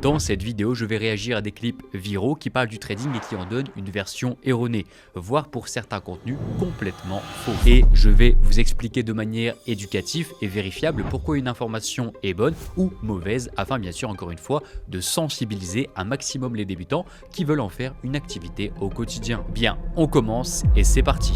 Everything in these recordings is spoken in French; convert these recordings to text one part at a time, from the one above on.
Dans cette vidéo, je vais réagir à des clips viraux qui parlent du trading et qui en donnent une version erronée, voire pour certains contenus complètement faux. Et je vais vous expliquer de manière éducative et vérifiable pourquoi une information est bonne ou mauvaise, afin bien sûr encore une fois de sensibiliser un maximum les débutants qui veulent en faire une activité au quotidien. Bien, on commence et c'est parti.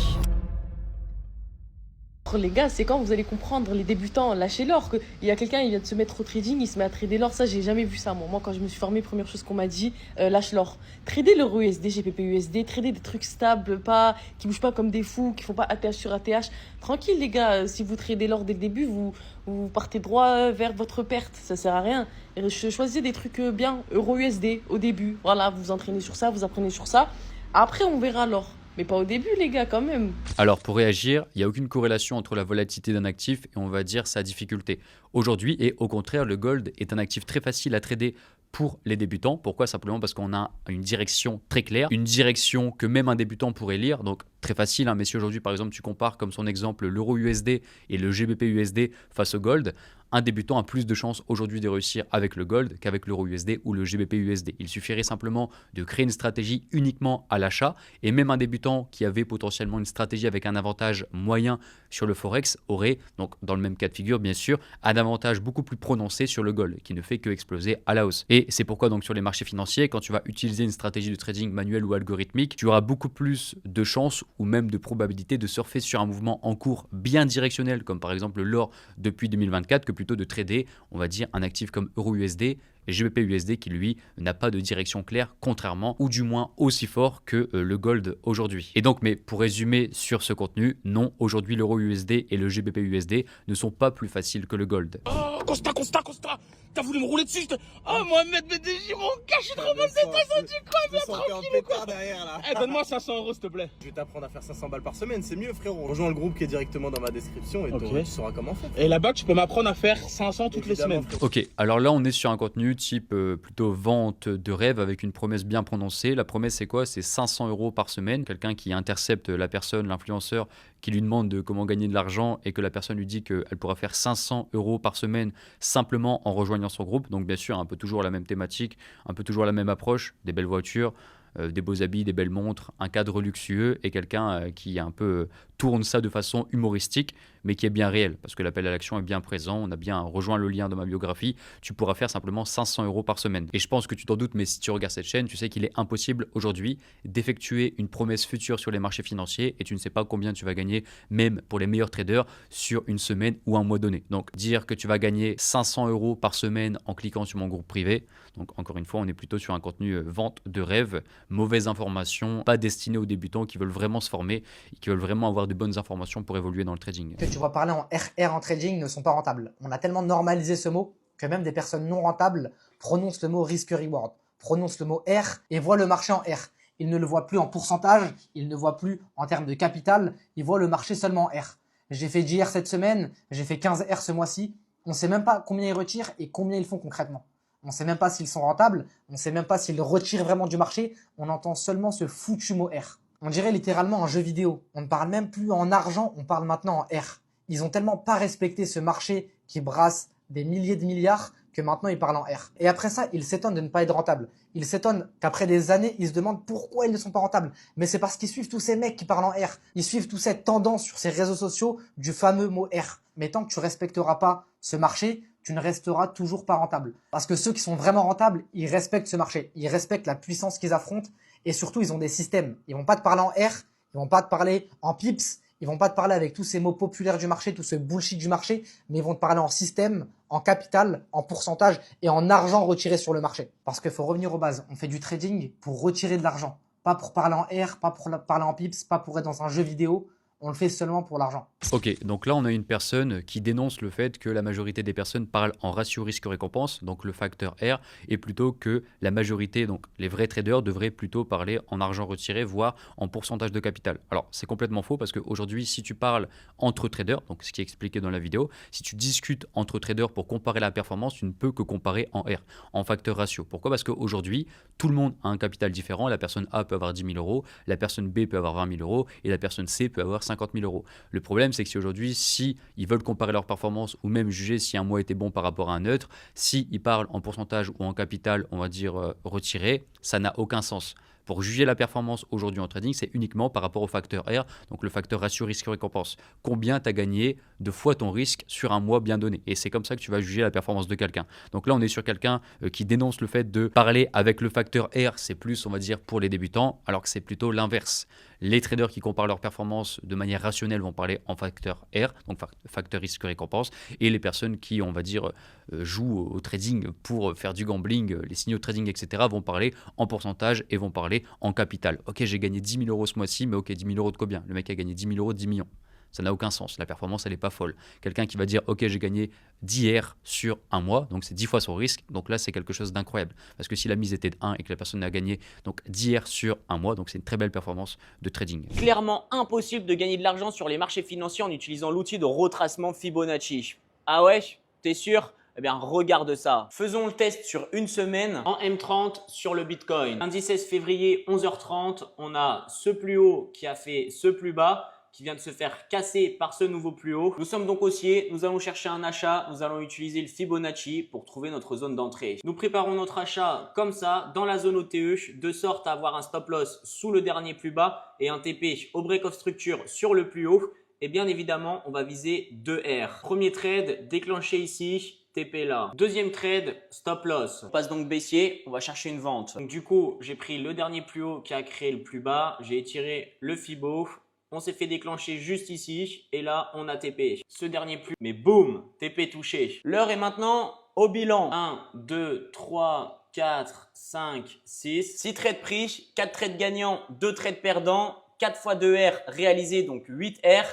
Les gars, c'est quand vous allez comprendre, les débutants, lâchez l'or. Il y a quelqu'un, il vient de se mettre au trading, il se met à trader l'or. Ça, j'ai jamais vu ça. Moi, quand je me suis formé, première chose qu'on m'a dit, lâche l'or. Trader l'euro USD, GBP USD, trader des trucs stables, pas qui bougent pas comme des fous, qui font pas ATH sur ATH. Tranquille, les gars, si vous tradez l'or dès le début, vous partez droit vers votre perte. Ça sert à rien. Choisissez des trucs bien, euro USD au début. Voilà, vous vous entraînez sur ça, vous apprenez sur ça. Après, on verra l'or. Mais pas au début, les gars, quand même. Alors, pour réagir, il n'y a aucune corrélation entre la volatilité d'un actif et on va dire sa difficulté. Aujourd'hui, et au contraire, le gold est un actif très facile à trader pour les débutants. Pourquoi? Simplement parce qu'on a une direction très claire, une direction que même un débutant pourrait lire. Donc, très facile, hein, mais si aujourd'hui, par exemple, tu compares comme son exemple l'euro USD et le GBP USD face au gold, un débutant a plus de chances aujourd'hui de réussir avec le gold qu'avec l'euro USD ou le GBP USD. Il suffirait simplement de créer une stratégie uniquement à l'achat et même un débutant qui avait potentiellement une stratégie avec un avantage moyen sur le Forex aurait, donc dans le même cas de figure bien sûr, un avantage beaucoup plus prononcé sur le gold qui ne fait que exploser à la hausse. Et c'est pourquoi donc sur les marchés financiers, quand tu vas utiliser une stratégie de trading manuel ou algorithmique, tu auras beaucoup plus de chances ou même de probabilité de surfer sur un mouvement en cours bien directionnel comme par exemple l'or depuis 2024 que plutôt de trader, on va dire, un actif comme euro USD et GBP USD qui lui n'a pas de direction claire, contrairement ou du moins aussi fort que le gold aujourd'hui. Et donc, mais pour résumer sur ce contenu, non, aujourd'hui l'euro USD et le GBP USD ne sont pas plus faciles que le gold. Oh, Costa, t'as voulu me rouler dessus. Oh, Mohamed BDJ, mon gars, je suis trop mal de ça, tu crois, bien tranquille ou quoi derrière, là. Eh, donne-moi 500 euros, s'il te plaît. Je vais t'apprendre à faire 500 balles par semaine, c'est mieux, frérot. Rejoins le groupe qui est directement dans ma description et tu sauras comment faire. Et là-bas, tu peux m'apprendre à faire 500 toutes les semaines. Ok, alors là, on est sur un contenu type plutôt vente de rêve avec une promesse bien prononcée. La promesse, c'est quoi? C'est 500 euros par semaine. Quelqu'un qui intercepte la personne, l'influenceur, qui lui demande de comment gagner de l'argent et que la personne lui dit qu'elle pourra faire 500 euros par semaine simplement en rejoignant son groupe. Donc bien sûr, un peu toujours la même thématique, un peu toujours la même approche, des belles voitures, des beaux habits, des belles montres, un cadre luxueux et quelqu'un qui un peu tourne ça de façon humoristique mais qui est bien réel parce que l'appel à l'action est bien présent. On a bien rejoint le lien dans ma biographie. Tu pourras faire simplement 500 euros par semaine. Et je pense que tu t'en doutes, mais si tu regardes cette chaîne, tu sais qu'il est impossible aujourd'hui d'effectuer une promesse future sur les marchés financiers et tu ne sais pas combien tu vas gagner, même pour les meilleurs traders, sur une semaine ou un mois donné. Donc dire que tu vas gagner 500 euros par semaine en cliquant sur mon groupe privé, donc encore une fois, on est plutôt sur un contenu vente de rêve, mauvaise information, pas destiné aux débutants qui veulent vraiment se former et qui veulent vraiment avoir de bonnes informations pour évoluer dans le trading. Que tu vois parler en RR en trading ne sont pas rentables. On a tellement normalisé ce mot que même des personnes non rentables prononcent le mot risk-reward, prononcent le mot R et voient le marché en R. Ils ne le voient plus en pourcentage, ils ne voient plus en termes de capital, ils voient le marché seulement en R. J'ai fait 10 R cette semaine, j'ai fait 15 R ce mois-ci. On ne sait même pas combien ils retirent et combien ils font concrètement. On ne sait même pas s'ils sont rentables, on ne sait même pas s'ils retirent vraiment du marché. On entend seulement ce foutu mot R. On dirait littéralement un jeu vidéo. On ne parle même plus en argent, on parle maintenant en R. Ils ont tellement pas respecté ce marché qui brasse des milliers de milliards que maintenant ils parlent en R. Et après ça, ils s'étonnent de ne pas être rentables. Ils s'étonnent qu'après des années, ils se demandent pourquoi ils ne sont pas rentables. Mais c'est parce qu'ils suivent tous ces mecs qui parlent en R. Ils suivent toute cette tendance sur ces réseaux sociaux du fameux mot R. Mais tant que tu respecteras pas ce marché, tu ne resteras toujours pas rentable. Parce que ceux qui sont vraiment rentables, ils respectent ce marché. Ils respectent la puissance qu'ils affrontent et surtout, ils ont des systèmes. Ils vont pas te parler en R, ils vont pas te parler en pips, ils vont pas te parler avec tous ces mots populaires du marché, tout ce bullshit du marché, mais ils vont te parler en système, en capital, en pourcentage et en argent retiré sur le marché. Parce qu'il faut revenir aux bases. On fait du trading pour retirer de l'argent. Pas pour parler en R, pas pour parler en pips, pas pour être dans un jeu vidéo. On le fait seulement pour l'argent. Ok, donc là on a une personne qui dénonce le fait que la majorité des personnes parlent en ratio risque-récompense, donc le facteur R, et plutôt que la majorité, donc les vrais traders, devraient plutôt parler en argent retiré, voire en pourcentage de capital. Alors c'est complètement faux parce qu'aujourd'hui si tu parles entre traders, donc ce qui est expliqué dans la vidéo, si tu discutes entre traders pour comparer la performance, tu ne peux que comparer en R, en facteur ratio. Pourquoi? Parce qu'aujourd'hui tout le monde a un capital différent, la personne A peut avoir 10 000 euros, la personne B peut avoir 20 000 euros et la personne C peut avoir 50 000 euros. Le problème, c'est que si ils veulent comparer leur performance ou même juger si un mois était bon par rapport à un autre, s'ils parlent en pourcentage ou en capital, on va dire retiré, ça n'a aucun sens. Pour juger la performance aujourd'hui en trading, c'est uniquement par rapport au facteur R, donc le facteur ratio risque-récompense. Combien tu as gagné de fois ton risque sur un mois bien donné. Et c'est comme ça que tu vas juger la performance de quelqu'un. Donc là, on est sur quelqu'un qui dénonce le fait de parler avec le facteur R, c'est plus, on va dire, pour les débutants, alors que c'est plutôt l'inverse. Les traders qui comparent leur performance de manière rationnelle vont parler en facteur R, donc facteur risque-récompense, et les personnes qui, on va dire, jouent au trading pour faire du gambling, les signaux de trading, etc., vont parler en pourcentage et vont parler en capital. Ok, j'ai gagné 10 000 euros ce mois-ci, mais ok, 10 000 euros de combien? Le mec a gagné 10 000 euros de 10 millions. Ça n'a aucun sens. La performance, elle n'est pas folle. Quelqu'un qui va dire, ok, j'ai gagné 10 R sur un mois, donc c'est 10 fois son risque. Donc là, c'est quelque chose d'incroyable. Parce que si la mise était de 1 et que la personne a gagné donc 10 R sur un mois, donc c'est une très belle performance de trading. Clairement impossible de gagner de l'argent sur les marchés financiers en utilisant l'outil de retracement Fibonacci. Ah ouais? T'es sûr? Eh bien, regarde ça. Faisons le test sur une semaine en M30 sur le Bitcoin. Lundi 16 février, 11h30, on a ce plus haut qui a fait ce plus bas, qui vient de se faire casser par ce nouveau plus haut. Nous sommes donc haussiers, nous allons chercher un achat, nous allons utiliser le Fibonacci pour trouver notre zone d'entrée. Nous préparons notre achat comme ça, dans la zone OTE, de sorte à avoir un stop loss sous le dernier plus bas et un TP au break of structure sur le plus haut. Et bien évidemment, on va viser 2R. Premier trade, déclenché ici. TP là. Deuxième trade, stop loss. On passe donc baissier, on va chercher une vente. Donc du coup, j'ai pris le dernier plus haut qui a créé le plus bas, j'ai étiré le Fibo, on s'est fait déclencher juste ici et là, on a TP. Ce dernier plus, mais boum, TP touché. L'heure est maintenant au bilan. 1, 2, 3, 4, 5, 6. 6 trades pris, 4 trades gagnants, 2 trades perdants, 4 fois 2R réalisé, donc 8R.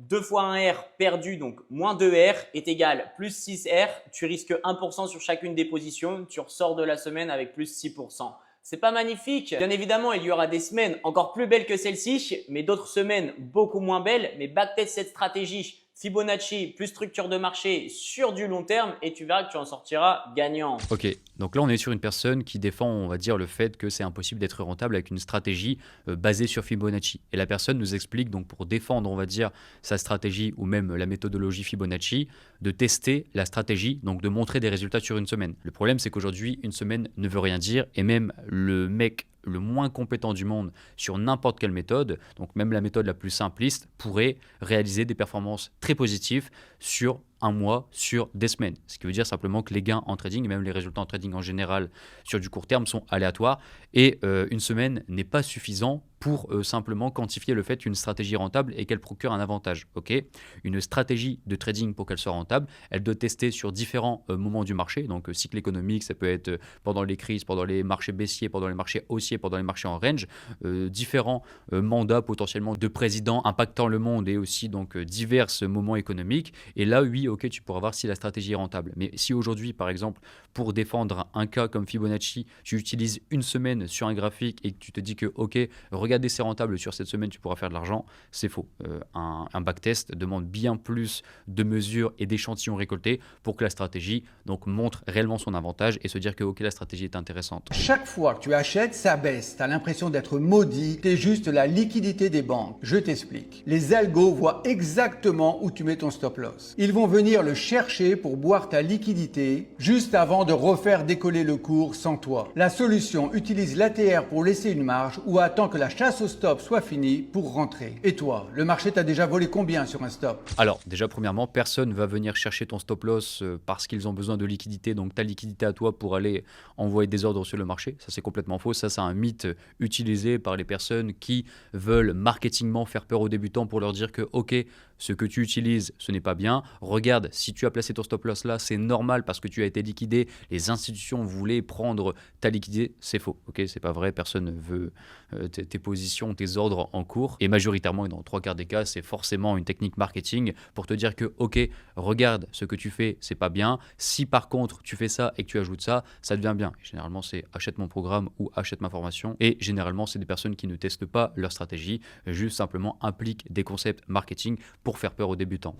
2 fois 1 R perdu, donc moins 2 R est égal plus 6 R. Tu risques 1% sur chacune des positions. Tu ressors de la semaine avec plus 6%. C'est pas magnifique? Bien évidemment, il y aura des semaines encore plus belles que celle-ci, mais d'autres semaines beaucoup moins belles. Mais backtest cette stratégie Fibonacci plus structure de marché sur du long terme et tu verras que tu en sortiras gagnant. Ok, donc là on est sur une personne qui défend, on va dire, le fait que c'est impossible d'être rentable avec une stratégie basée sur Fibonacci. Et la personne nous explique donc pour défendre, on va dire, sa stratégie ou même la méthodologie Fibonacci, de tester la stratégie, donc de montrer des résultats sur une semaine. Le problème c'est qu'aujourd'hui, une semaine ne veut rien dire et même le mec le moins compétent du monde sur n'importe quelle méthode, donc même la méthode la plus simpliste, pourrait réaliser des performances très positives sur un mois, sur des semaines. Ce qui veut dire simplement que les gains en trading, et même les résultats en trading en général sur du court terme, sont aléatoires. Et une semaine n'est pas suffisant pour simplement quantifier le fait qu'une stratégie est rentable et qu'elle procure un avantage. Okay, une stratégie de trading, pour qu'elle soit rentable, elle doit tester sur différents moments du marché. Donc cycle économique, ça peut être pendant les crises, pendant les marchés baissiers, pendant les marchés haussiers, pendant les marchés en range, différents mandats potentiellement de présidents impactant le monde et aussi donc divers moments économiques. Et là, oui, ok, tu pourras voir si la stratégie est rentable. Mais si aujourd'hui, par exemple, pour défendre un cas comme Fibonacci, tu utilises une semaine sur un graphique et que tu te dis que, ok, regardez, c'est rentable, sur cette semaine, tu pourras faire de l'argent, c'est faux. Un backtest demande bien plus de mesures et d'échantillons récoltés pour que la stratégie donc montre réellement son avantage et se dire que, ok, la stratégie est intéressante. Chaque fois que tu achètes, ça baisse. Tu as l'impression d'être maudit. Tu es juste la liquidité des banques. Je t'explique. Les algos voient exactement où tu mets ton stop loss. Ils vont venir le chercher pour boire ta liquidité juste avant de refaire décoller le cours sans toi. La solution utilise l'ATR pour laisser une marge ou attend que la chasse au stop soit finie pour rentrer. Et toi, le marché t'a déjà volé combien sur un stop? Alors, déjà, premièrement, personne ne va venir chercher ton stop loss parce qu'ils ont besoin de liquidité, donc ta liquidité à toi pour aller envoyer des ordres sur le marché. Ça, c'est complètement faux. Ça, c'est un mythe utilisé par les personnes qui veulent marketingement faire peur aux débutants pour leur dire que, ok, ce que tu utilises, ce n'est pas bien. Regarde, si tu as placé ton stop loss là, c'est normal parce que tu as été liquidé. Les institutions voulaient prendre ta liquidité. C'est faux, ok, c'est pas vrai. Personne ne veut tes positions, tes ordres en cours. Et majoritairement, et dans 3/4 des cas, c'est forcément une technique marketing pour te dire que, ok, regarde, ce que tu fais, c'est pas bien. Si par contre, tu fais ça et que tu ajoutes ça, ça devient bien. Et généralement, c'est achète mon programme ou achète ma formation. Et généralement, c'est des personnes qui ne testent pas leur stratégie, juste simplement appliquent des concepts marketing pour faire peur aux débutants.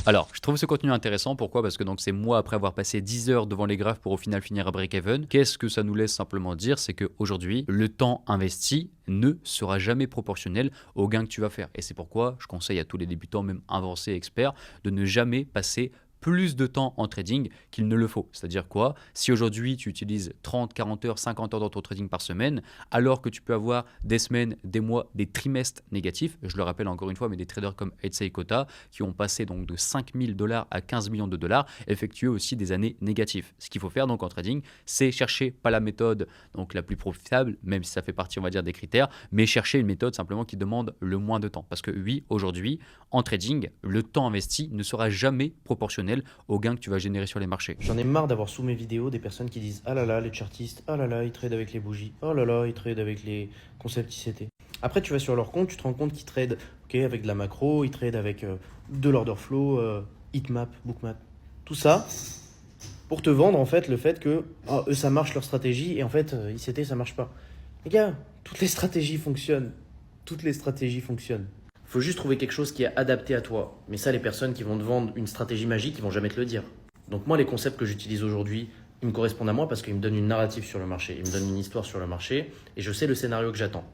Alors, je trouve ce contenu intéressant. Pourquoi? Parce que donc c'est moi après avoir passé 10 heures devant les graphes pour au final finir à break-even. Qu'est-ce que ça nous laisse simplement dire? C'est qu'aujourd'hui, le temps investi ne sera jamais proportionnel au gain que tu vas faire. Et c'est pourquoi je conseille à tous les débutants, même avancés, experts, de ne jamais passer plus de temps en trading qu'il ne le faut. C'est-à-dire quoi? Si aujourd'hui tu utilises 30, 40 heures, 50 heures dans ton trading par semaine, alors que tu peux avoir des semaines, des mois, des trimestres négatifs, je le rappelle encore une fois, mais des traders comme Etsy Kota qui ont passé donc de 5 000 $ à 15 millions de dollars, effectuent aussi des années négatives. Ce qu'il faut faire donc en trading, c'est chercher pas la méthode donc la plus profitable, même si ça fait partie on va dire des critères, mais chercher une méthode simplement qui demande le moins de temps. Parce que oui, aujourd'hui, en trading, le temps investi ne sera jamais proportionnel au gain que tu vas générer sur les marchés. J'en ai marre d'avoir sous mes vidéos des personnes qui disent « Ah là là, les chartistes, ah là là, ils tradent avec les bougies, oh là là, ils tradent avec les concepts ICT. » Après, tu vas sur leur compte, tu te rends compte qu'ils tradent avec de la macro, ils tradent avec de l'order flow, heatmap, bookmap. Tout ça pour te vendre en fait le fait que eux ça marche leur stratégie et en fait ICT ça marche pas. Les gars, toutes les stratégies fonctionnent. Toutes les stratégies fonctionnent. Faut juste trouver quelque chose qui est adapté à toi. Mais ça, les personnes qui vont te vendre une stratégie magique, ils vont jamais te le dire. Donc moi, les concepts que j'utilise aujourd'hui, ils me correspondent à moi parce qu'ils me donnent une narrative sur le marché, ils me donnent une histoire sur le marché et je sais le scénario que j'attends.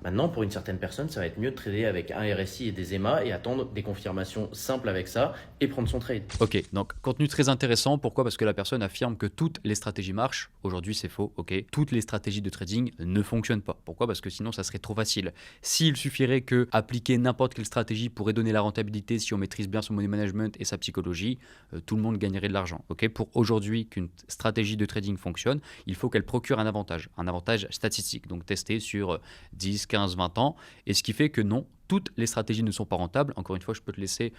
Maintenant, pour une certaine personne, ça va être mieux de trader avec un RSI et des EMA et attendre des confirmations simples avec ça et prendre son trade. Ok, donc contenu très intéressant. Pourquoi? Parce que la personne affirme que toutes les stratégies marchent. Aujourd'hui, c'est faux. Ok, toutes les stratégies de trading ne fonctionnent pas. Pourquoi? Parce que sinon, ça serait trop facile. S'il suffirait que appliquer n'importe quelle stratégie pourrait donner la rentabilité si on maîtrise bien son money management et sa psychologie, tout le monde gagnerait de l'argent. Ok, pour aujourd'hui qu'une stratégie de trading fonctionne, il faut qu'elle procure un avantage statistique. Donc testé sur 10, 15, 20 ans. Et ce qui fait que non, toutes les stratégies ne sont pas rentables. Encore une fois, je peux te laisser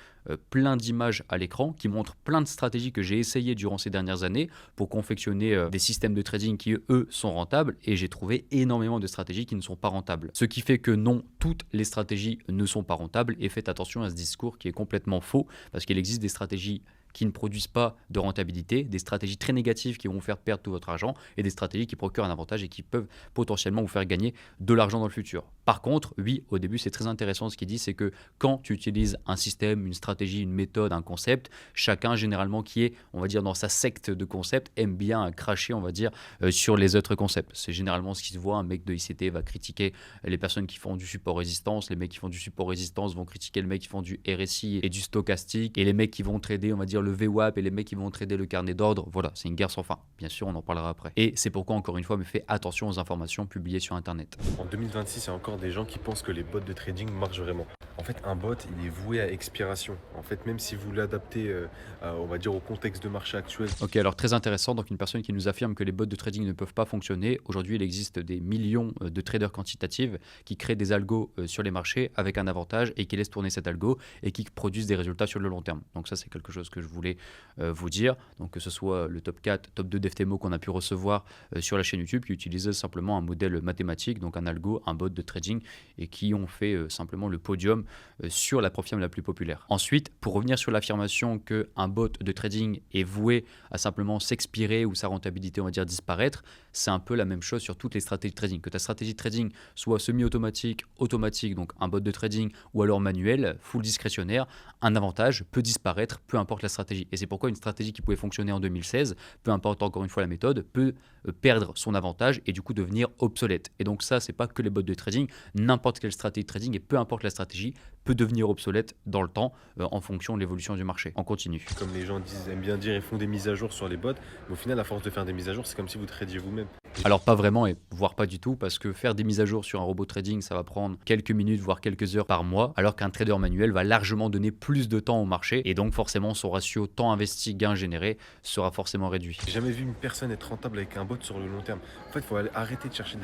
plein d'images à l'écran qui montrent plein de stratégies que j'ai essayées durant ces dernières années pour confectionner des systèmes de trading qui, eux, sont rentables. Et j'ai trouvé énormément de stratégies qui ne sont pas rentables. Ce qui fait que non, toutes les stratégies ne sont pas rentables. Et faites attention à ce discours qui est complètement faux parce qu'il existe des stratégies qui ne produisent pas de rentabilité, des stratégies très négatives qui vont vous faire perdre tout votre argent et des stratégies qui procurent un avantage et qui peuvent potentiellement vous faire gagner de l'argent dans le futur. Par contre, oui, au début, c'est très intéressant ce qu'il dit, c'est que quand tu utilises un système, une stratégie, une méthode, un concept, chacun généralement qui est, on va dire, dans sa secte de concepts, aime bien cracher, on va dire, sur les autres concepts. C'est généralement ce qui se voit, un mec de ICT va critiquer les personnes qui font du support résistance, les mecs qui font du support résistance vont critiquer le mec qui font du RSI et du stochastique, et les mecs qui vont trader, on va dire, le VWAP et les mecs qui vont trader le carnet d'ordre. Voilà, c'est une guerre sans fin. Bien sûr, on en parlera après. Et c'est pourquoi, encore une fois, me fais attention aux informations publiées sur Internet. En 2026, il y a encore des gens qui pensent que les bots de trading marchent vraiment. En fait, un bot, il est voué à expiration. En fait, même si vous l'adaptez, on va dire, au contexte de marché actuel. Ok, alors très intéressant. Donc, une personne qui nous affirme que les bots de trading ne peuvent pas fonctionner. Aujourd'hui, il existe des millions de traders quantitatifs qui créent des algos sur les marchés avec un avantage et qui laissent tourner cet algo et qui produisent des résultats sur le long terme. Donc, ça, c'est quelque chose que je voulais vous dire. Donc, que ce soit le top 4, top 2 d'FTMO qu'on a pu recevoir sur la chaîne YouTube qui utilisait simplement un modèle mathématique, donc un algo, un bot de trading et qui ont fait simplement le podium sur la plateforme la plus populaire. Ensuite, pour revenir sur l'affirmation qu'un bot de trading est voué à simplement s'expirer ou sa rentabilité, on va dire, disparaître, c'est un peu la même chose sur toutes les stratégies de trading. Que ta stratégie de trading soit semi-automatique, automatique, donc un bot de trading, ou alors manuel, full discrétionnaire, un avantage peut disparaître, peu importe la stratégie. Et c'est pourquoi une stratégie qui pouvait fonctionner en 2016, peu importe encore une fois la méthode, peut perdre son avantage et du coup devenir obsolète. Et donc ça, c'est pas que les bots de trading, n'importe quelle stratégie de trading et peu importe la stratégie peut devenir obsolète dans le temps en fonction de l'évolution du marché. On continue. Comme les gens aiment bien dire, ils font des mises à jour sur les bots, mais au final, à force de faire des mises à jour, c'est comme si vous tradiez vous-même. Alors pas vraiment, et voire pas du tout, parce que faire des mises à jour sur un robot trading, ça va prendre quelques minutes, voire quelques heures par mois, alors qu'un trader manuel va largement donner plus de temps au marché, et donc forcément son ratio temps investi, gain généré sera forcément réduit. J'ai jamais vu une personne être rentable avec un bot sur le long terme. En fait, il faut arrêter de chercher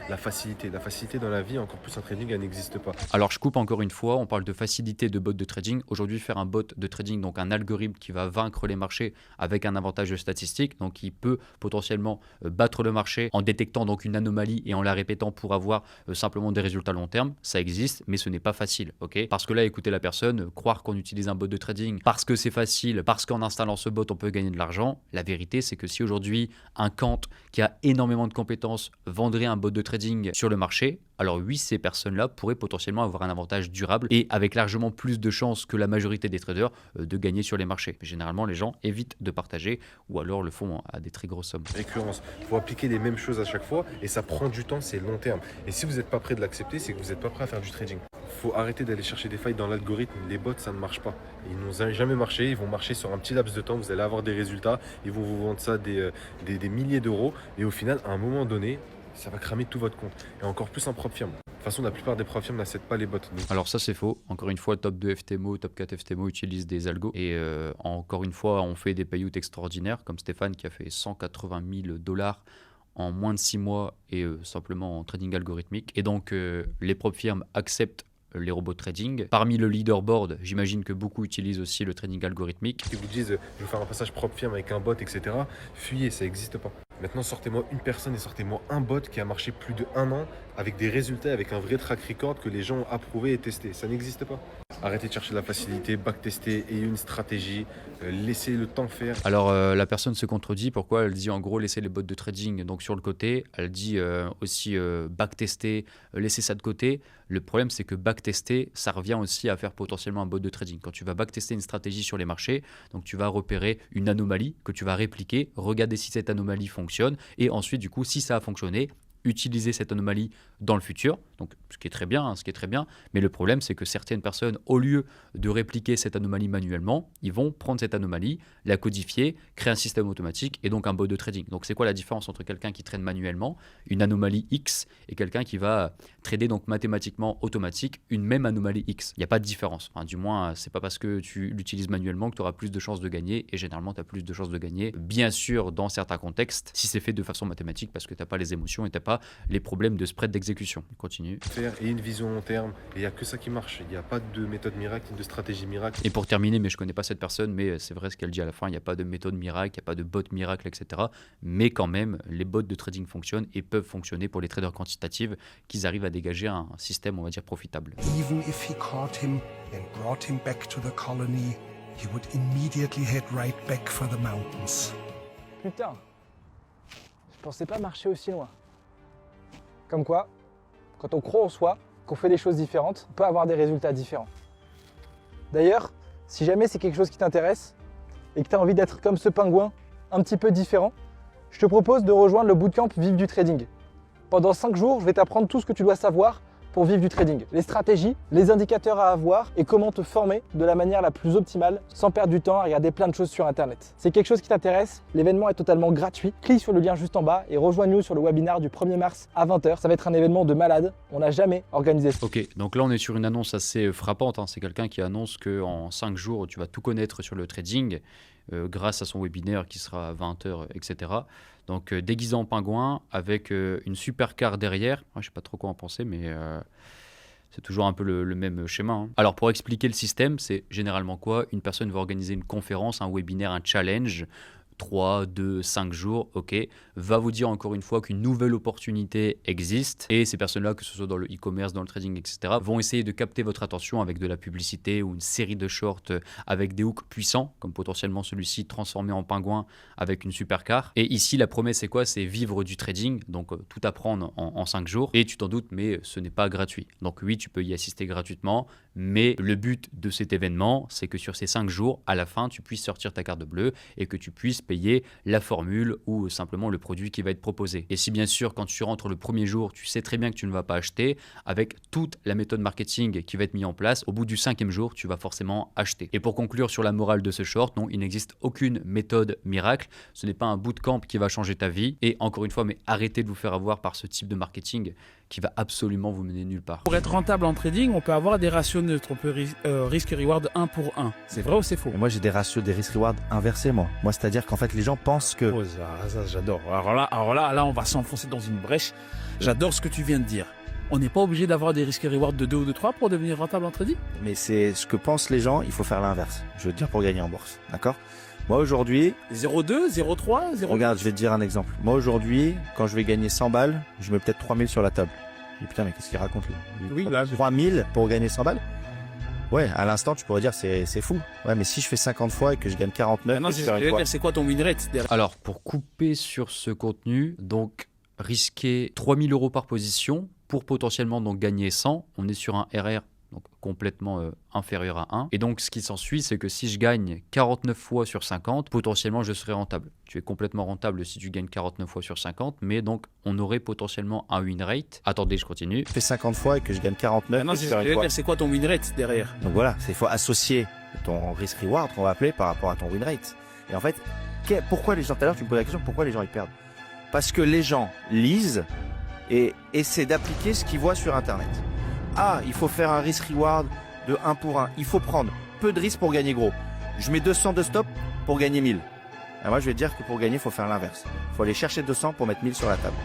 la facilité. La facilité dans la vie, encore plus en trading, elle n'existe pas. Alors je coupe encore une fois, on parle de facilité de bot de trading. Aujourd'hui, faire un bot de trading, donc un algorithme qui va vaincre les marchés avec un avantage statistique, donc qui peut potentiellement battre le marché en détectant donc une anomalie et en la répétant pour avoir simplement des résultats long terme, ça existe, mais ce n'est pas facile, ok? Parce que là, écoutez la personne, croire qu'on utilise un bot de trading parce que c'est facile, parce qu'en installant ce bot, on peut gagner de l'argent, la vérité, c'est que si aujourd'hui, un Kant qui a énormément de compétences vendrait un bot de trading sur le marché, alors oui, ces personnes-là pourraient potentiellement avoir un avantage durable et avec largement plus de chances que la majorité des traders de gagner sur les marchés. Mais généralement, les gens évitent de partager ou alors le font à des très grosses sommes. Récurrence, il faut appliquer les mêmes choses à chaque fois et ça prend du temps, c'est long terme. Et si vous n'êtes pas prêt de l'accepter, c'est que vous n'êtes pas prêt à faire du trading. Il faut arrêter d'aller chercher des failles dans l'algorithme. Les bots, ça ne marche pas. Ils n'ont jamais marché, ils vont marcher sur un petit laps de temps, vous allez avoir des résultats, ils vont vous vendre ça des milliers d'euros et au final, à un moment donné, ça va cramer tout votre compte. Et encore plus en propre firme. De toute façon, la plupart des propres firmes n'acceptent pas les bots. Donc... Alors ça c'est faux. Encore une fois, top 2 FTMO, top 4 FTMO utilisent des algos. Et encore une fois, on fait des payouts extraordinaires, comme Stéphane qui a fait 180 000 $ en moins de 6 mois et simplement en trading algorithmique. Et donc les propres firmes acceptent les robots trading. Parmi le leaderboard, j'imagine que beaucoup utilisent aussi le trading algorithmique. Ils vous disent, je vais faire un passage propre firme avec un bot, etc. Fuyez, ça n'existe pas. Maintenant, sortez-moi une personne et sortez-moi un bot qui a marché plus de 1 an avec des résultats, avec un vrai track record que les gens ont approuvé et testé. Ça n'existe pas. Arrêtez de chercher de la facilité, backtester, ayez une stratégie, laissez le temps faire. Alors la personne se contredit. Pourquoi? Elle dit en gros laissez les bots de trading donc sur le côté. Elle dit aussi backtester, laissez ça de côté. Le problème c'est que backtester, ça revient aussi à faire potentiellement un bot de trading. Quand tu vas backtester une stratégie sur les marchés, donc tu vas repérer une anomalie que tu vas répliquer, regarder si cette anomalie fonctionne et ensuite du coup si ça a fonctionné, utiliser cette anomalie dans le futur, donc ce qui est très bien, mais le problème c'est que certaines personnes, au lieu de répliquer cette anomalie manuellement, ils vont prendre cette anomalie, la codifier, créer un système automatique et donc un bot de trading. Donc c'est quoi la différence entre quelqu'un qui traîne manuellement une anomalie X et quelqu'un qui va trader donc mathématiquement automatique une même anomalie X? Il n'y a pas de différence, enfin, du moins c'est pas parce que tu l'utilises manuellement que tu auras plus de chances de gagner et généralement tu as plus de chances de gagner, bien sûr dans certains contextes, si c'est fait de façon mathématique parce que tu n'as pas les émotions et tu n'as pas les problèmes de spread d'exécution. Continue. Faire et une vision long terme, et il n'y a que ça qui marche. Il n'y a pas de méthode miracle, ni de stratégie miracle. Et pour terminer, mais je ne connais pas cette personne, mais c'est vrai ce qu'elle dit à la fin, il n'y a pas de méthode miracle, il n'y a pas de bot miracle, etc. Mais quand même, les bots de trading fonctionnent et peuvent fonctionner pour les traders quantitatifs qu'ils arrivent à dégager un système, on va dire, profitable. Even if he caught him and brought him back to the colony, he would immediately head right back for the mountains. Putain, je pensais pas marcher aussi loin. Comme quoi, quand on croit en soi, qu'on fait des choses différentes, on peut avoir des résultats différents. D'ailleurs, si jamais c'est quelque chose qui t'intéresse et que tu as envie d'être comme ce pingouin, un petit peu différent, je te propose de rejoindre le bootcamp Vive du Trading. Pendant 5 jours, je vais t'apprendre tout ce que tu dois savoir pour vivre du trading. Les stratégies, les indicateurs à avoir et comment te former de la manière la plus optimale sans perdre du temps à regarder plein de choses sur internet. C'est quelque chose qui t'intéresse, l'événement est totalement gratuit. Clique sur le lien juste en bas et rejoins-nous sur le webinaire du 1er mars à 20h. Ça va être un événement de malade, on n'a jamais organisé ça. Ok, donc là on est sur une annonce assez frappante, hein. C'est quelqu'un qui annonce qu'en 5 jours tu vas tout connaître sur le trading grâce à son webinaire qui sera à 20h, etc. Donc déguisé en pingouin avec une super carte derrière. Je ne sais pas trop quoi en penser, mais c'est toujours un peu le même schéma, hein. Alors pour expliquer le système, c'est généralement quoi? Une personne va organiser une conférence, un webinaire, un challenge, 3, 2, 5 jours, ok, va vous dire encore une fois qu'une nouvelle opportunité existe et ces personnes-là, que ce soit dans le e-commerce, dans le trading, etc., vont essayer de capter votre attention avec de la publicité ou une série de shorts avec des hooks puissants, comme potentiellement celui-ci transformé en pingouin avec une super carte. Et ici, la promesse, c'est quoi? C'est vivre du trading, donc tout apprendre en 5 jours. Et tu t'en doutes, mais ce n'est pas gratuit. Donc oui, tu peux y assister gratuitement, mais le but de cet événement, c'est que sur ces 5 jours, à la fin, tu puisses sortir ta carte bleue et que tu puisses payer la formule ou simplement le produit qui va être proposé. Et si bien sûr, quand tu rentres le premier jour, tu sais très bien que tu ne vas pas acheter, avec toute la méthode marketing qui va être mise en place, au bout du 5e jour, tu vas forcément acheter. Et pour conclure sur la morale de ce short, non, il n'existe aucune méthode miracle. Ce n'est pas un bootcamp qui va changer ta vie. Et encore une fois, mais arrêtez de vous faire avoir par ce type de marketing qui va absolument vous mener nulle part. Pour être rentable en trading, on peut avoir des ratios neutres. On peut risque-reward 1 pour 1. C'est vrai ou c'est faux? Et moi, j'ai des ratios, des risk-reward inversés, moi. Moi, c'est-à-dire qu'en fait, les gens pensent que... Oh, ça j'adore. Alors là, on va s'enfoncer dans une brèche. J'adore ce que tu viens de dire. On n'est pas obligé d'avoir des risques-reward de 2 ou de 3 pour devenir rentable en trading? Mais c'est ce que pensent les gens, il faut faire l'inverse. Je veux dire, pour gagner en bourse, d'accord? Moi, aujourd'hui... 0,2, 0,3, 0... Regarde, je vais te dire un exemple. Moi, aujourd'hui, quand je vais gagner 100 balles, je mets peut-être 3000 sur la table. Et putain, mais qu'est-ce qu'il raconte, lui? Oui, là... 3000 pour gagner 100 balles? Ouais, à l'instant, tu pourrais dire c'est fou. Ouais, mais si je fais 50 fois et que je gagne 49, non, c'est quoi ton win rate? Alors, pour couper sur ce contenu, donc risquer 3000 € par position pour potentiellement donc gagner 100, on est sur un RR donc complètement inférieur à 1. Et donc, ce qui s'ensuit, c'est que si je gagne 49 fois sur 50, potentiellement, je serai rentable. Tu es complètement rentable si tu gagnes 49 fois sur 50, mais donc, on aurait potentiellement un win rate. Attendez, je continue. Je fais 50 fois et que je gagne 49. Non, c'est quoi ton win rate derrière? Donc voilà, il faut associer ton risk-reward, qu'on va appeler, par rapport à ton win rate. Et en fait, pourquoi les gens, tout à l'heure, tu me posais la question, pourquoi les gens ils perdent? Parce que les gens lisent et essaient d'appliquer ce qu'ils voient sur Internet. Ah, il faut faire un risk-reward de 1 pour 1. Il faut prendre peu de risques pour gagner gros. Je mets 200 de stop pour gagner 1000. Et moi, je vais te dire que pour gagner, il faut faire l'inverse. Il faut aller chercher 200 pour mettre 1000 sur la table.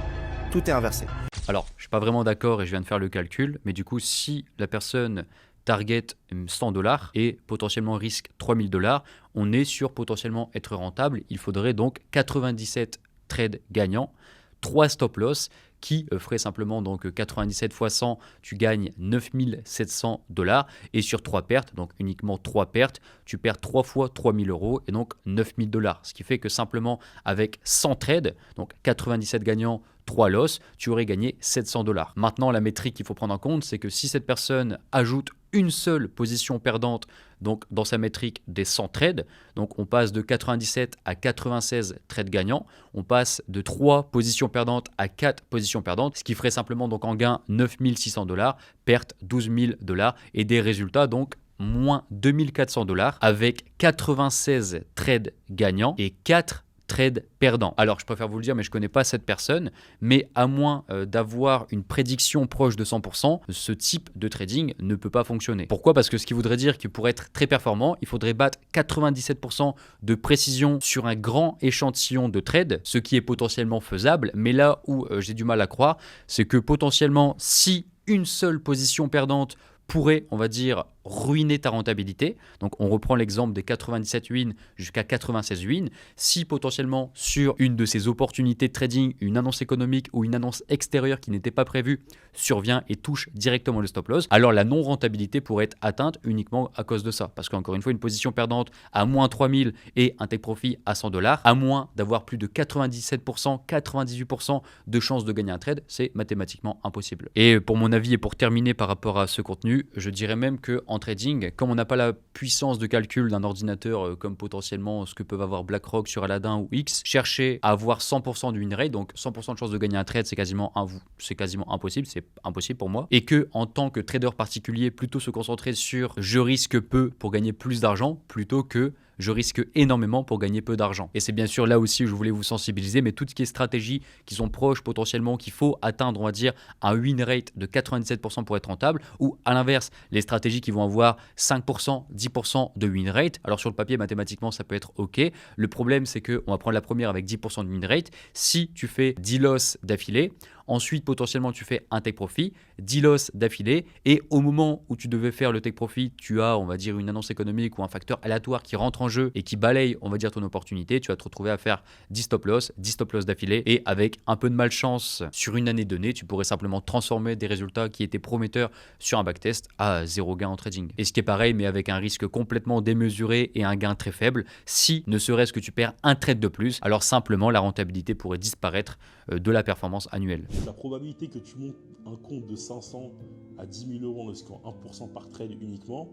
Tout est inversé. Alors, je ne suis pas vraiment d'accord et je viens de faire le calcul, mais du coup, si la personne target 100 $ et potentiellement risque 3000 $, on est sur potentiellement être rentable. Il faudrait donc 97 trades gagnants, 3 stop loss qui ferait simplement donc 97 fois 100, tu gagnes 9700 $. Et sur 3 pertes, donc uniquement 3 pertes, tu perds 3 fois 3000 € et donc 9000 $. Ce qui fait que simplement avec 100 trades, donc 97 gagnants, 3 loss, tu aurais gagné 700 $. Maintenant, la métrique qu'il faut prendre en compte, c'est que si cette personne ajoute une seule position perdante donc dans sa métrique des 100 trades, donc on passe de 97 à 96 trades gagnants, on passe de 3 positions perdantes à 4 positions perdantes, ce qui ferait simplement donc en gain 9600 $, perte 12 000 $ et des résultats donc moins 2400 $ avec 96 trades gagnants et 4 trade perdant. Alors, je préfère vous le dire, mais je ne connais pas cette personne, mais à moins d'avoir une prédiction proche de 100%, ce type de trading ne peut pas fonctionner. Pourquoi? Parce que ce qui voudrait dire que pour être très performant, il faudrait battre 97% de précision sur un grand échantillon de trades, ce qui est potentiellement faisable, mais là où j'ai du mal à croire, c'est que potentiellement, si une seule position perdante pourrait, on va dire, ruiner ta rentabilité. Donc, on reprend l'exemple des 97 wins jusqu'à 96 wins. Si potentiellement, sur une de ces opportunités de trading, une annonce économique ou une annonce extérieure qui n'était pas prévue survient et touche directement le stop loss, alors la non-rentabilité pourrait être atteinte uniquement à cause de ça. Parce qu'encore une fois, une position perdante à moins 3000 et un take profit à 100 $, à moins d'avoir plus de 97%, 98% de chances de gagner un trade, c'est mathématiquement impossible. Et pour mon avis et pour terminer par rapport à ce contenu, je dirais même qu'en trading, comme on n'a pas la puissance de calcul d'un ordinateur comme potentiellement ce que peuvent avoir BlackRock sur Aladdin ou X, chercher à avoir 100% du win rate, donc 100% de chance de gagner un trade, c'est quasiment impossible, c'est impossible pour moi. Et que en tant que trader particulier, plutôt se concentrer sur je risque peu pour gagner plus d'argent plutôt que je risque énormément pour gagner peu d'argent. Et c'est bien sûr là aussi où je voulais vous sensibiliser, mais toutes les stratégies qui sont proches potentiellement, qu'il faut atteindre, on va dire, un win rate de 97% pour être rentable, ou à l'inverse, les stratégies qui vont avoir 5%, 10% de win rate. Alors sur le papier, mathématiquement, ça peut être OK. Le problème, c'est qu'on va prendre la première avec 10% de win rate. Si tu fais 10 loss d'affilée, ensuite, potentiellement, tu fais un take profit, 10 loss d'affilée, et au moment où tu devais faire le take profit, tu as, on va dire, une annonce économique ou un facteur aléatoire qui rentre en jeu et qui balaye, on va dire, ton opportunité. Tu vas te retrouver à faire 10 stop loss d'affilée, et avec un peu de malchance sur une année donnée, tu pourrais simplement transformer des résultats qui étaient prometteurs sur un backtest à 0 gain en trading. Et ce qui est pareil, mais avec un risque complètement démesuré et un gain très faible. Si ne serait-ce que tu perds un trade de plus, alors simplement la rentabilité pourrait disparaître de la performance annuelle. La probabilité que tu montes un compte de 500 à 10 000 € en risquant 1% par trade uniquement,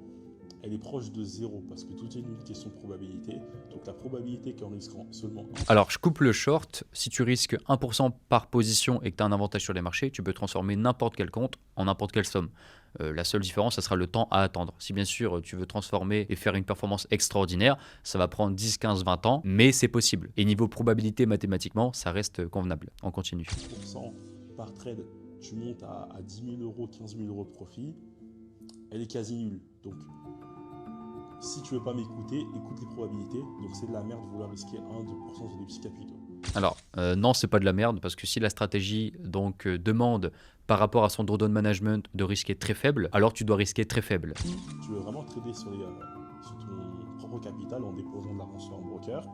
elle est proche de 0 parce que tout est une question de probabilité. Donc la probabilité qu'en risquant seulement 1%... Alors je coupe le short, si tu risques 1% par position et que tu as un avantage sur les marchés, tu peux transformer n'importe quel compte en n'importe quelle somme. La seule différence, ça sera le temps à attendre. Si bien sûr tu veux transformer et faire une performance extraordinaire, ça va prendre 10, 15, 20 ans, mais c'est possible. Et niveau probabilité mathématiquement, ça reste convenable. On continue. 1% par trade, tu montes à 10 000 €, 15 000 € de profit, elle est quasi nulle. Donc si tu veux pas m'écouter, écoute les probabilités. Donc c'est de la merde de vouloir risquer 1-2% sur des petits capitaux. Alors, non, c'est pas de la merde, parce que si la stratégie donc demande par rapport à son drawdown management de risquer très faible, alors tu dois risquer très faible. Tu veux vraiment trader sur ton propre capital en déposant de l'argent sur un broker,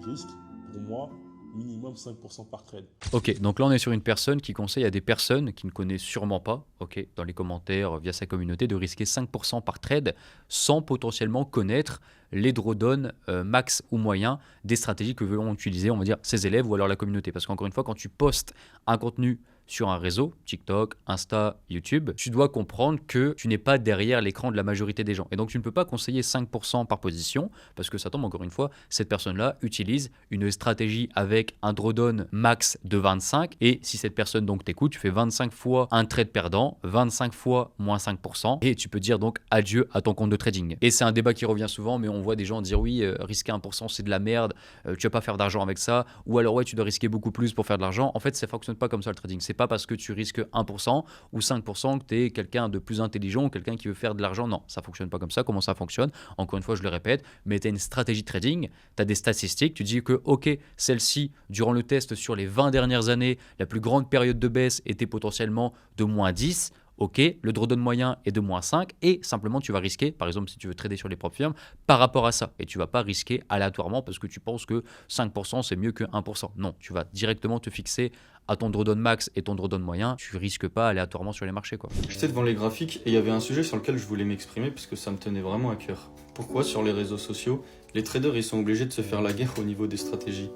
risque, pour moi, minimum 5% par trade. Ok, donc là on est sur une personne qui conseille à des personnes qui ne connaissent sûrement pas, ok, dans les commentaires, via sa communauté, de risquer 5% par trade sans potentiellement connaître les drawdowns max ou moyens des stratégies que vont utiliser, on va dire, ses élèves ou alors la communauté. Parce qu'encore une fois, quand tu postes un contenu sur un réseau, TikTok, Insta, YouTube, tu dois comprendre que tu n'es pas derrière l'écran de la majorité des gens. Et donc, tu ne peux pas conseiller 5% par position parce que ça tombe, encore une fois, cette personne-là utilise une stratégie avec un drawdown max de 25. Et si cette personne donc t'écoute, tu fais 25 fois un trade perdant, 25 fois moins 5%. Et tu peux dire donc adieu à ton compte de trading. Et c'est un débat qui revient souvent, mais on voit des gens dire oui, risquer 1%, c'est de la merde, tu vas pas faire d'argent avec ça. Ou alors, ouais, tu dois risquer beaucoup plus pour faire de l'argent. En fait, ça fonctionne pas comme ça le trading. C'est pas parce que tu risques 1% ou 5% que tu es quelqu'un de plus intelligent ou quelqu'un qui veut faire de l'argent. Non, ça fonctionne pas comme ça. Comment ça fonctionne? Encore une fois, je le répète, mais tu as une stratégie de trading, tu as des statistiques, tu dis que ok, celle-ci, durant le test sur les 20 dernières années, la plus grande période de baisse était potentiellement de moins 10. Ok, le drawdown moyen est de moins 5 et simplement tu vas risquer, par exemple si tu veux trader sur les propres firmes, par rapport à ça. Et tu vas pas risquer aléatoirement parce que tu penses que 5% c'est mieux que 1%. Non, tu vas directement te fixer à ton drawdown max et ton drawdown moyen. Tu risques pas aléatoirement sur les marchés, quoi. J'étais devant les graphiques et il y avait un sujet sur lequel je voulais m'exprimer parce que ça me tenait vraiment à cœur. Pourquoi sur les réseaux sociaux, les traders ils sont obligés de se faire la guerre au niveau des stratégies?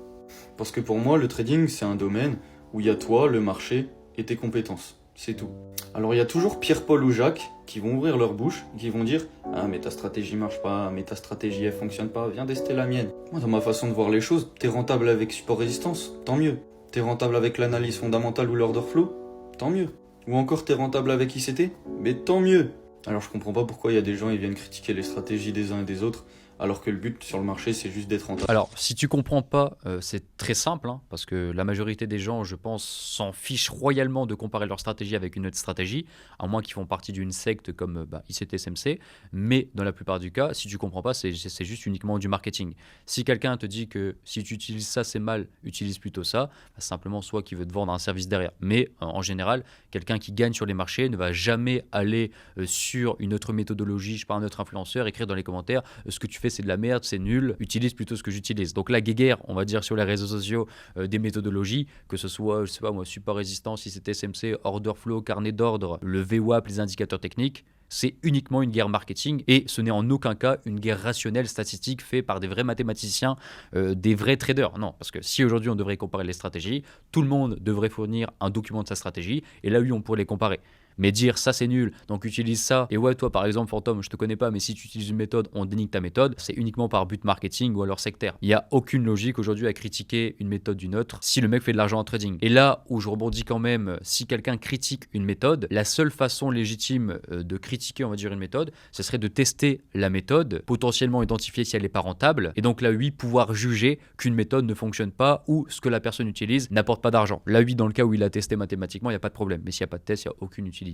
Parce que pour moi, le trading c'est un domaine où il y a toi, le marché et tes compétences. C'est tout. Alors il y a toujours Pierre, Paul ou Jacques qui vont ouvrir leur bouche, qui vont dire « Ah mais ta stratégie marche pas, mais ta stratégie elle fonctionne pas, viens tester la mienne. » Moi dans ma façon de voir les choses, t'es rentable avec support résistance, tant mieux. T'es rentable avec l'analyse fondamentale ou l'order flow, tant mieux. Ou encore t'es rentable avec ICT, mais tant mieux. Alors je comprends pas pourquoi il y a des gens qui viennent critiquer les stratégies des uns et des autres, alors que le but sur le marché c'est juste d'être rentable. Alors si tu comprends pas, c'est très simple, hein, parce que la majorité des gens, je pense, s'en fichent royalement de comparer leur stratégie avec une autre stratégie, à moins qu'ils font partie d'une secte comme ICT SMC, mais dans la plupart du cas, si tu comprends pas, c'est juste uniquement du marketing. Si quelqu'un te dit que si tu utilises ça c'est mal, utilise plutôt ça, simplement soit qu'il veut te vendre un service derrière. Mais en général, quelqu'un qui gagne sur les marchés ne va jamais aller sur une autre méthodologie, je sais pas, un autre influenceur, écrire dans les commentaires ce que tu fais c'est de la merde, c'est nul, utilise plutôt ce que j'utilise. Donc la guéguerre, on va dire sur les réseaux sociaux, des méthodologies, que ce soit, je sais pas moi, support résistance, si c'était SMC, order flow, carnet d'ordre, le VWAP, les indicateurs techniques, c'est uniquement une guerre marketing et ce n'est en aucun cas une guerre rationnelle statistique faite par des vrais mathématiciens, des vrais traders. Non, parce que si aujourd'hui on devrait comparer les stratégies, tout le monde devrait fournir un document de sa stratégie et là oui on pourrait les comparer. Mais dire ça c'est nul, donc utilise ça. Et ouais, toi par exemple, Fantôme, je te connais pas, mais si tu utilises une méthode, on dénigre ta méthode, c'est uniquement par but marketing ou alors sectaire. Il n'y a aucune logique aujourd'hui à critiquer une méthode d'une autre si le mec fait de l'argent en trading. Et là où je rebondis quand même, si quelqu'un critique une méthode, la seule façon légitime de critiquer, on va dire, une méthode, ce serait de tester la méthode, potentiellement identifier si elle n'est pas rentable, et donc là oui, pouvoir juger qu'une méthode ne fonctionne pas ou ce que la personne utilise n'apporte pas d'argent. Là oui, dans le cas où il a testé mathématiquement, il n'y a pas de problème. Mais s'il n'y a pas de test, il n'y a aucune utilité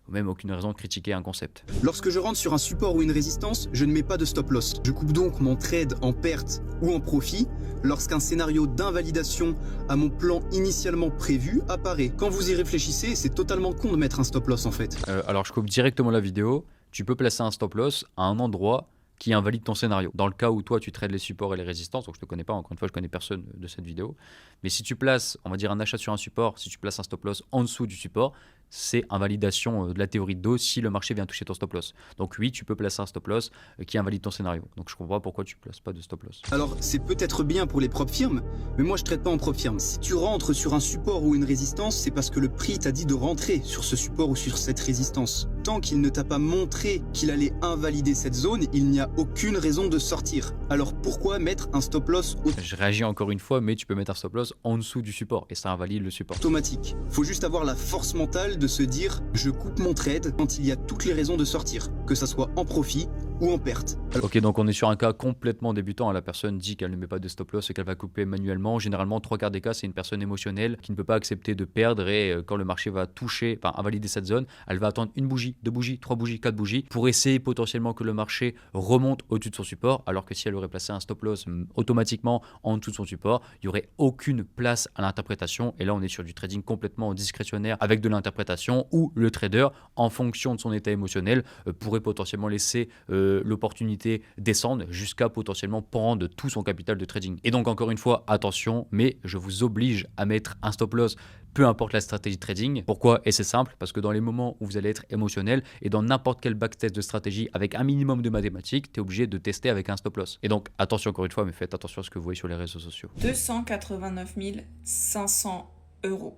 ou même aucune raison de critiquer un concept. Lorsque je rentre sur un support ou une résistance, je ne mets pas de stop loss. Je coupe donc mon trade en perte ou en profit lorsqu'un scénario d'invalidation à mon plan initialement prévu apparaît. Quand vous y réfléchissez, c'est totalement con de mettre un stop loss en fait. Alors je coupe directement la vidéo. Tu peux placer un stop loss à un endroit qui invalide ton scénario. Dans le cas où toi tu trades les supports et les résistances, donc je te connais pas, encore une fois je connais personne de cette vidéo, mais si tu places, on va dire un achat sur un support, si tu places un stop loss en dessous du support, c'est invalidation de la théorie de dos si le marché vient toucher ton stop loss. Donc oui, tu peux placer un stop loss qui invalide ton scénario. Donc je comprends pas pourquoi tu places pas de stop loss. Alors c'est peut-être bien pour les propres firmes, mais moi je trade pas en propre firme. Si tu rentres sur un support ou une résistance, c'est parce que le prix t'a dit de rentrer sur ce support ou sur cette résistance. Tant qu'il ne t'a pas montré qu'il allait invalider cette zone, il n'y a aucune raison de sortir. Alors pourquoi mettre un stop loss Je réagis encore une fois, mais tu peux mettre un stop loss en dessous du support et ça invalide le support. Automatique. Faut juste avoir la force mentale de se dire je coupe mon trade quand il y a toutes les raisons de sortir, que ça soit en profit ou en perte. Ok, donc on est sur un cas complètement débutant. La personne dit qu'elle ne met pas de stop loss et qu'elle va couper manuellement. Généralement, 3/4 des cas, c'est une personne émotionnelle qui ne peut pas accepter de perdre et quand le marché va toucher, enfin invalider cette zone, elle va attendre une bougie, 2 bougies, 3 bougies, 4 bougies pour essayer potentiellement que le marché remonte au-dessus de son support, alors que si elle aurait placé un stop loss automatiquement en dessous de son support, il n'y aurait aucune place à l'interprétation. Et là, on est sur du trading complètement discrétionnaire avec de l'interprétation où le trader, en fonction de son état émotionnel, pourrait potentiellement laisser l'opportunité descendre jusqu'à potentiellement prendre tout son capital de trading. Et donc encore une fois, attention, mais je vous oblige à mettre un stop loss peu importe la stratégie de trading. Pourquoi? Et c'est simple, parce que dans les moments où vous allez être émotionnel et dans n'importe quel backtest de stratégie avec un minimum de mathématiques, tu es obligé de tester avec un stop loss. Et donc attention encore une fois, mais faites attention à ce que vous voyez sur les réseaux sociaux. 289 500 €.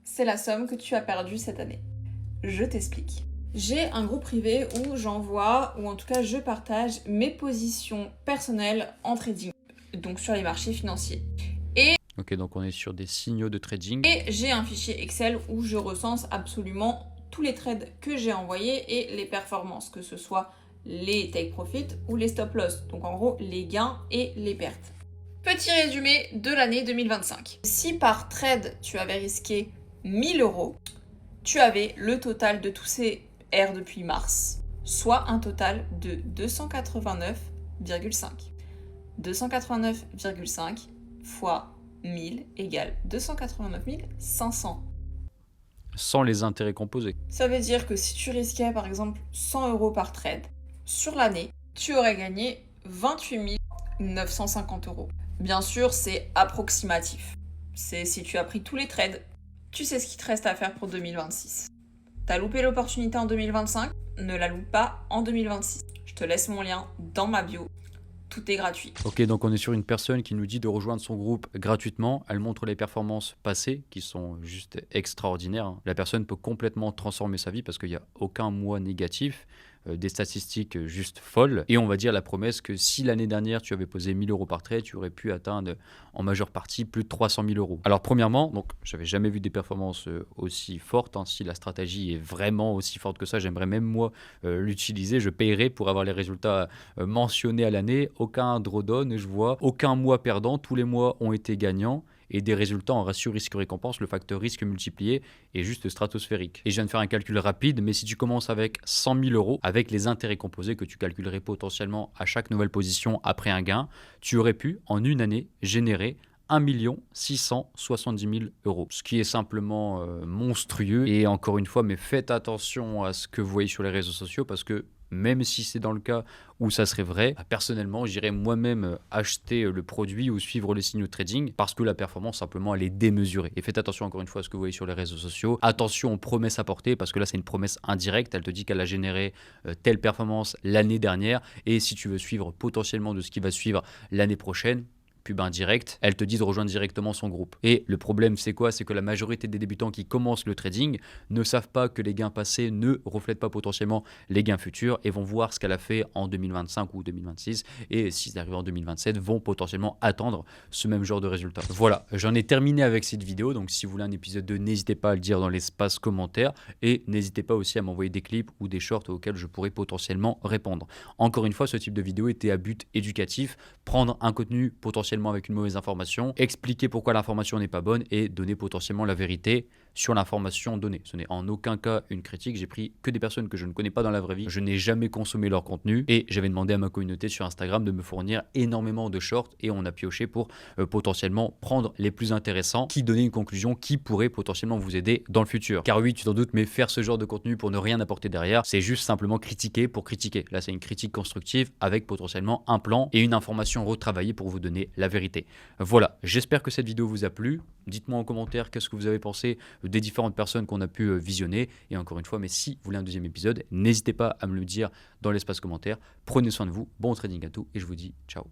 c'est la somme que tu as perdue cette année. Je t'explique. J'ai un groupe privé où j'envoie, ou en tout cas je partage mes positions personnelles en trading, donc sur les marchés financiers. Ok, donc on est sur des signaux de trading. Et j'ai un fichier Excel où je recense absolument tous les trades que j'ai envoyés et les performances, que ce soit les take profit ou les stop loss, donc en gros les gains et les pertes. Petit résumé de l'année 2025. Si par trade tu avais risqué 1000 €, tu avais le total de tous ces R depuis mars, soit un total de 289,5. 289,5 fois 1000 égale 289 500. Sans les intérêts composés. Ça veut dire que si tu risquais par exemple 100 € par trade, sur l'année, tu aurais gagné 28 950 €. Bien sûr, c'est approximatif. C'est si tu as pris tous les trades, tu sais ce qu'il te reste à faire pour 2026. T'as loupé l'opportunité en 2025, ne la loupe pas en 2026. Je te laisse mon lien dans ma bio. Tout est gratuit. Ok, donc on est sur une personne qui nous dit de rejoindre son groupe gratuitement. Elle montre les performances passées qui sont juste extraordinaires. La personne peut complètement transformer sa vie parce qu'il n'y a aucun mois négatif, des statistiques juste folles. Et on va dire la promesse que si l'année dernière tu avais posé 1000 € par trade, tu aurais pu atteindre en majeure partie plus de 300 000 €. Alors premièrement, donc j'avais jamais vu des performances aussi fortes. Si la stratégie est vraiment aussi forte que ça, j'aimerais même moi l'utiliser. Je paierais pour avoir les résultats mentionnés à l'année. Aucun drawdown, je vois aucun mois perdant. Tous les mois ont été gagnants. Et des résultats en ratio risque-récompense, le facteur risque multiplié est juste stratosphérique. Et je viens de faire un calcul rapide, mais si tu commences avec 100 000 €, avec les intérêts composés que tu calculerais potentiellement à chaque nouvelle position après un gain, tu aurais pu, en une année, générer 1 670 000 €. Ce qui est simplement monstrueux. Et encore une fois, mais faites attention à ce que vous voyez sur les réseaux sociaux parce que même si c'est dans le cas où ça serait vrai, personnellement, j'irais moi-même acheter le produit ou suivre les signaux de trading parce que la performance, simplement, elle est démesurée. Et faites attention, encore une fois, à ce que vous voyez sur les réseaux sociaux. Attention aux promesses apportées parce que là, c'est une promesse indirecte. Elle te dit qu'elle a généré telle performance l'année dernière. Et si tu veux suivre potentiellement de ce qui va suivre l'année prochaine, pub indirecte, elle te dit de rejoindre directement son groupe. Et le problème, c'est quoi? C'est que la majorité des débutants qui commencent le trading ne savent pas que les gains passés ne reflètent pas potentiellement les gains futurs et vont voir ce qu'elle a fait en 2025 ou 2026 et s'ils arrivent en 2027, vont potentiellement attendre ce même genre de résultat. Voilà, j'en ai terminé avec cette vidéo. Donc si vous voulez un épisode 2, n'hésitez pas à le dire dans l'espace commentaire et n'hésitez pas aussi à m'envoyer des clips ou des shorts auxquels je pourrais potentiellement répondre. Encore une fois, ce type de vidéo était à but éducatif, prendre un contenu potentiellement avec une mauvaise information, expliquer pourquoi l'information n'est pas bonne et donner potentiellement la vérité sur l'information donnée. Ce n'est en aucun cas une critique, j'ai pris que des personnes que je ne connais pas dans la vraie vie, je n'ai jamais consommé leur contenu et j'avais demandé à ma communauté sur Instagram de me fournir énormément de shorts et on a pioché pour potentiellement prendre les plus intéressants qui donnaient une conclusion qui pourrait potentiellement vous aider dans le futur. Car oui, tu t'en doutes, mais faire ce genre de contenu pour ne rien apporter derrière, c'est juste simplement critiquer pour critiquer. Là, c'est une critique constructive avec potentiellement un plan et une information retravaillée pour vous donner la vérité. Voilà, j'espère que cette vidéo vous a plu. Dites-moi en commentaire qu'est-ce que vous avez pensé des différentes personnes qu'on a pu visionner. Et encore une fois, mais si vous voulez un deuxième épisode, n'hésitez pas à me le dire dans l'espace commentaire. Prenez soin de vous, bon trading à tous et je vous dis ciao.